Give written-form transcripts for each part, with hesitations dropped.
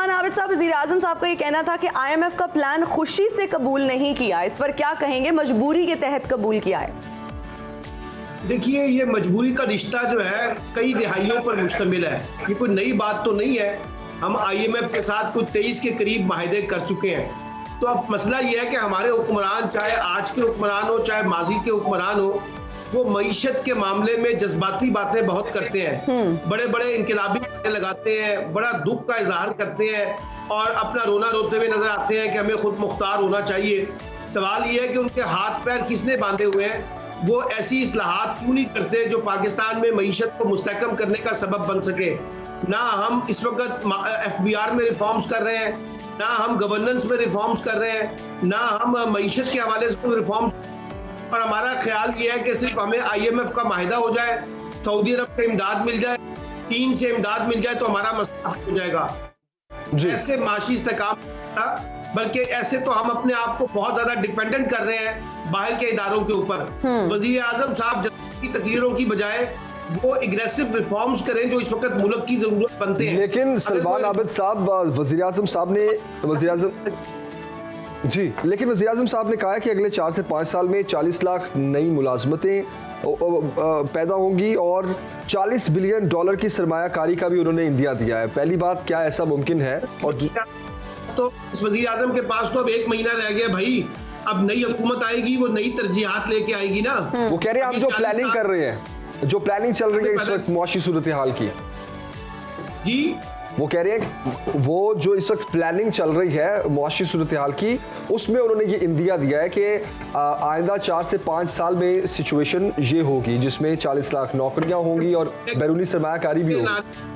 सलमान आबिद साहब, वज़ीर आज़म साहब का ये कहना था कि IMF का प्लान खुशी से कबूल नहीं किया, इस पर क्या कहेंगे? मजबूरी के तहत कबूल किया है। देखिए, ये मजबूरी का रिश्ता जो है कई दिहाइयों पर मुश्तमिल है। ये कोई नई बात तो नहीं है। हम IMF के साथ कुछ 23 के करीब माहिदे कर चुके हैं। तो अब मसला ये है कि हमारे हुक्मरान, चाहे आज के हुक्मरान हो चाहे माजी के हुक्मरान हो, वो मईशत के मामले में जज्बाती बातें बहुत करते हैं, बड़े बड़े इनकलाबी लगाते हैं, बड़ा दुख का इजहार करते हैं और अपना रोना रोते हुए नजर आते हैं कि हमें खुद मुख्तार होना चाहिए। सवाल ये है कि उनके हाथ पैर किसने बांधे हुए हैं? वो ऐसी इस्लाहात क्यों नहीं करते जो पाकिस्तान में मईशत को मुस्तहकम करने का सबब बन सके? ना हम इस वक्त FBR में रिफॉर्म्स कर रहे हैं, ना हम गवर्नेंस में रिफॉर्म्स कर रहे हैं, ना हम मईशत के हवाले से रिफॉर्म्स। और हमारा ख्याल ये है कि सिर्फ हमें IMF का माहिदा हो जाए, सऊदी अरब से इमदाद मिल जाए, चीन से इमदाद मिल जाए तो हमारा मसला हल हो जाएगा। ऐसे माशी इस्तेकाम, बल्कि ऐसे तो हम अपने आप को बहुत ज्यादा डिपेंडेंट कर रहे हैं बाहर के इदारों के ऊपर। वजीर आजम साहब की तकरीरों की बजाय वो एग्रेसिव रिफॉर्म्स करें जो इस वक्त मुल्क की जरूरत बनते हैं। लेकिन सलमान आबिद साहब, वजीर आजम साहब ने लेकिन वज़ीर आज़म साहब ने कहा है कि अगले 4 से 5 साल में 40 लाख नई मुलाजमतें पैदा होंगी और $40 बिलियन की सरमायाकारी का भी उन्होंने इंदिया दिया है। पहली बात, क्या ऐसा मुमकिन है? और तो इस वज़ीर आज़म के पास तो अब 1 महीना रह गया भाई। अब नई हुकूमत आएगी, वो नई तरजीहात लेके आएगी ना। वो कह रहे हैं हम जो प्लानिंग कर रहे हैं, जो प्लानिंग चल रही है इस वक्त मुआशी सूरत हाल की, जी वो कह रहे हैं वो जो इस वक्त प्लानिंग चल रही है मुआशी सूरत हाल की, उसमें उन्होंने ये इंदिया दिया है कि आइंदा 4 से 5 साल में सिचुएशन ये होगी जिसमें 40 लाख नौकरियां होंगी और बैरूनी सरमायाकारी भी होगी।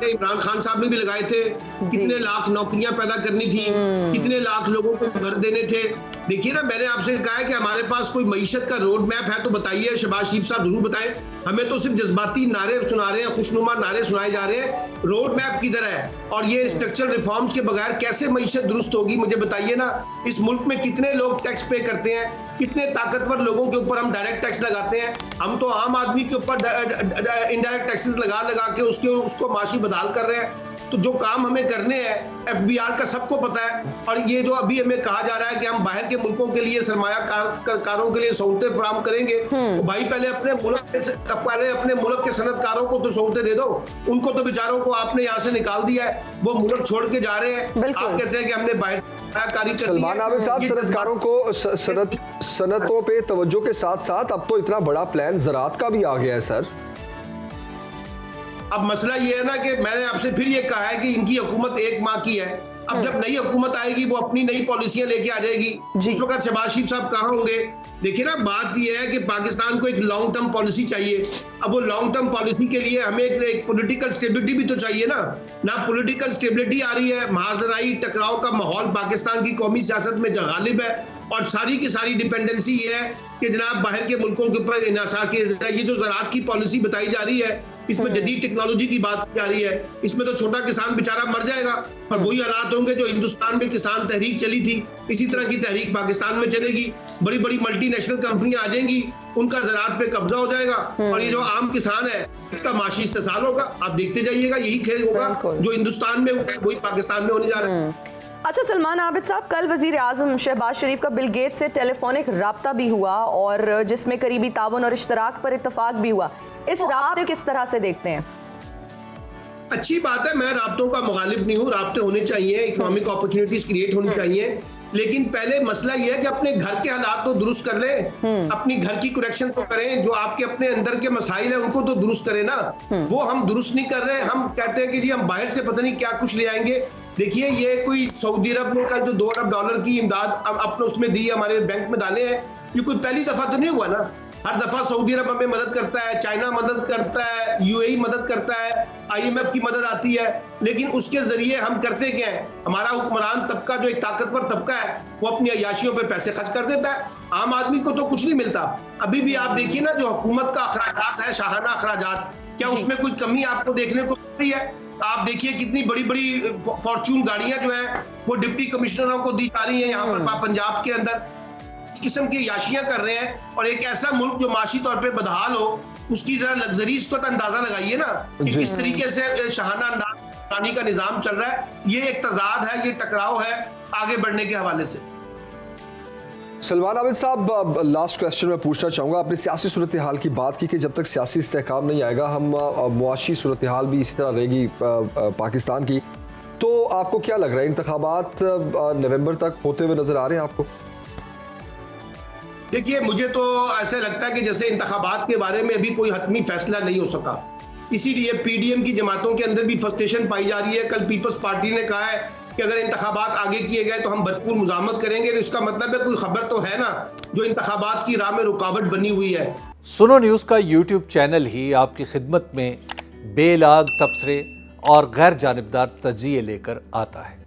इमरान खान साहब ने भी लगाए थे, कितने लाख नौकरियां पैदा करनी थी, कितने लाख लोगों को घर देने थे। देखिए ना, मैंने आपसे कहा है कि हमारे पास कोई मईशत का रोड मैप है तो बताइए। शहबाज शरीफ साहब जरूर बताएं। हमें तो सिर्फ जज्बाती नारे सुना रहे हैं, खुशनुमा नारे सुनाए जा रहे हैं। रोड मैप किधर है? और ये स्ट्रक्चरल रिफॉर्म्स के बगैर कैसे मईशत दुरुस्त होगी? मुझे बताइए ना। इस मुल्क में कितने लोग टैक्स पे करते हैं? कितने ताकतवर लोगों के ऊपर हम डायरेक्ट टैक्स लगाते हैं? हम तो आम आदमी के ऊपर इनडायरेक्ट टैक्सेस लगा लगा के उसको माशी बदहाल कर रहे हैं। तो जो काम हमें करने हैं FBR का सबको पता है। और ये जो अभी हमें कहा जा रहा है कि हम बाहर के मुल्कों के लिए सरमायाकारों के लिए सहूलतें फराहम करेंगे, तो भाई पहले अपने मुल्क के सनतकारों को तो सहूलतें दे दो। उनको तो बेचारों को आपने यहाँ से निकाल दिया है, वो मुल्क छोड़ के जा रहे हैं। आप कहते हैं कि हमने बाहर सरमायाकारी। सलमान आबिद साहब, सनतकारों को सनतों पे तवज्जो के साथ साथ अब तो इतना बड़ा प्लान ज़राअत का भी आ गया है सर। अब मसला ये है ना कि मैंने आपसे फिर ये कहा है कि इनकी हुकूमत 1 माह की है। अब जब नई हुकूमत आएगी वो अपनी नई पॉलिसियां लेके आ जाएगी। उस वक्त शहबाज शरीफ साहब कहाँ होंगे? देखिए ना, बात ये है कि पाकिस्तान को एक लॉन्ग टर्म पॉलिसी चाहिए। अब वो लॉन्ग टर्म पॉलिसी के लिए हमें एक पॉलिटिकल स्टेबिलिटी भी तो चाहिए ना पॉलिटिकल स्टेबिलिटी आ रही है। महाजराई टकराव का माहौल पाकिस्तान की कौमी सियासत में गालिब है और सारी की सारी डिपेंडेंसी ये है कि जनाब बाहर के मुल्कों के ऊपर इन्हिसार किया जाए। ये जो ज़राअत की पॉलिसी बताई जा रही है, इसमें जदीद टेक्नोलॉजी की बात की जा रही है। इसमें तो छोटा किसान बेचारा मर जाएगा और वही हालात होंगे जो हिंदुस्तान में किसान तहरीक चली थी। इसी तरह की तहरीक पाकिस्तान में चलेगी। बड़ी बड़ी मल्टीनेशनल कंपनियां आ जाएंगी, उनका ज़राअत पे कब्जा हो जाएगा और ये जो आम किसान है इसका माशी इस्तेसाल होगा। आप देखते जाइएगा, यही खेल होगा जो हिंदुस्तान में वही पाकिस्तान में होने जा रहा है। अच्छा सलमान आबिद साहब, कल वज़ीर आज़म शहबाज शरीफ का बिल गेट्स से टेलीफोनिक राब्ता भी हुआ और जिसमें करीबी ताउन और इश्तराक पर इत्तफाक भी हुआ। इस राब्ते किस तरह से देखते हैं? अच्छी बात है, मैं राब्तों का मुखालिफ नहीं हूँ। राब्ते होने चाहिए, इकोनॉमिक अपॉर्चुनिटीज क्रिएट होनी चाहिए, लेकिन पहले मसला यह है कि अपने घर के हालात तो दुरुस्त कर लें, अपनी घर की करेक्शन तो करें। जो आपके अपने अंदर के मसाइल हैं उनको तो दुरुस्त करें ना। वो हम दुरुस्त नहीं कर रहे। हम कहते हैं कि जी हम बाहर से पता नहीं क्या कुछ ले आएंगे। देखिए, ये कोई सऊदी अरब ने कल जो $2 अरब की इमदाद अपने उसमें दी, हमारे बैंक में डाले हैं, ये कोई पहली दफा तो नहीं हुआ ना। हर दफा सऊदी अरब हमें मदद करता है, चाइना मदद करता है, UAE मदद करता है, IMF की मदद आती है, लेकिन उसके जरिए हम करते क्या है? हमारा हुक्मरान तबका जो एक ताकतवर तबका है वो अपनी अयाशियों पे पैसे खर्च कर देता है। आम आदमी को तो कुछ नहीं मिलता। अभी भी आप देखिए ना, जो हुकूमत का अखराजात है, शाहाना अखराजात, क्या उसमें कोई कमी आपको देखने को मिल रही है? आप देखिए कितनी बड़ी बड़ी फॉर्च्यून गाड़ियां जो है वो डिप्टी कमिश्नरों को दी जा रही है यहाँ पर पंजाब के अंदर। इस किस्म की याशियां कर रहे हैं। और एक ऐसा मुल्क जो माशी तौर पे बदहाल हो, उसकी जरा लग्जरीज को तो अंदाजा लगाइए ना कि किस तरीके से शाहाना अंदाज हुक्मरानी का निजाम चल रहा है। ये एक तजाद है, ये टकराव है आगे बढ़ने के हवाले से। सलमान आबिद साहब, लास्ट क्वेश्चन मैं पूछना चाहूँगा। आपने सियासी सूरत हाल की बात की कि जब तक सियासी इस्तेहकाम नहीं आएगा हम मुआशी सूरत हाल भी इसी तरह रहेगी पाकिस्तान की। तो आपको क्या लग रहा है, इंतखाबात नवंबर तक होते हुए नजर आ रहे हैं आपको? देखिए, मुझे तो ऐसा लगता है कि जैसे इंतखाबात के बारे में अभी कोई हतमी फैसला नहीं हो सका, इसीलिए पीडीएम की जमातों के अंदर भी फ्रस्ट्रेशन पाई जा रही है। कल पीपल्स पार्टी ने कहा है कि अगर इंतखाबात आगे किए गए तो हम भरपूर मुजामत करेंगे। तो इसका मतलब है कोई खबर तो है ना जो इंतखाबात की राह में रुकावट बनी हुई है। सुनो न्यूज़ का यूट्यूब चैनल ही आपकी खिदमत में बेलाग तबसरे और गैर जानिबदार तज्जिए लेकर आता है।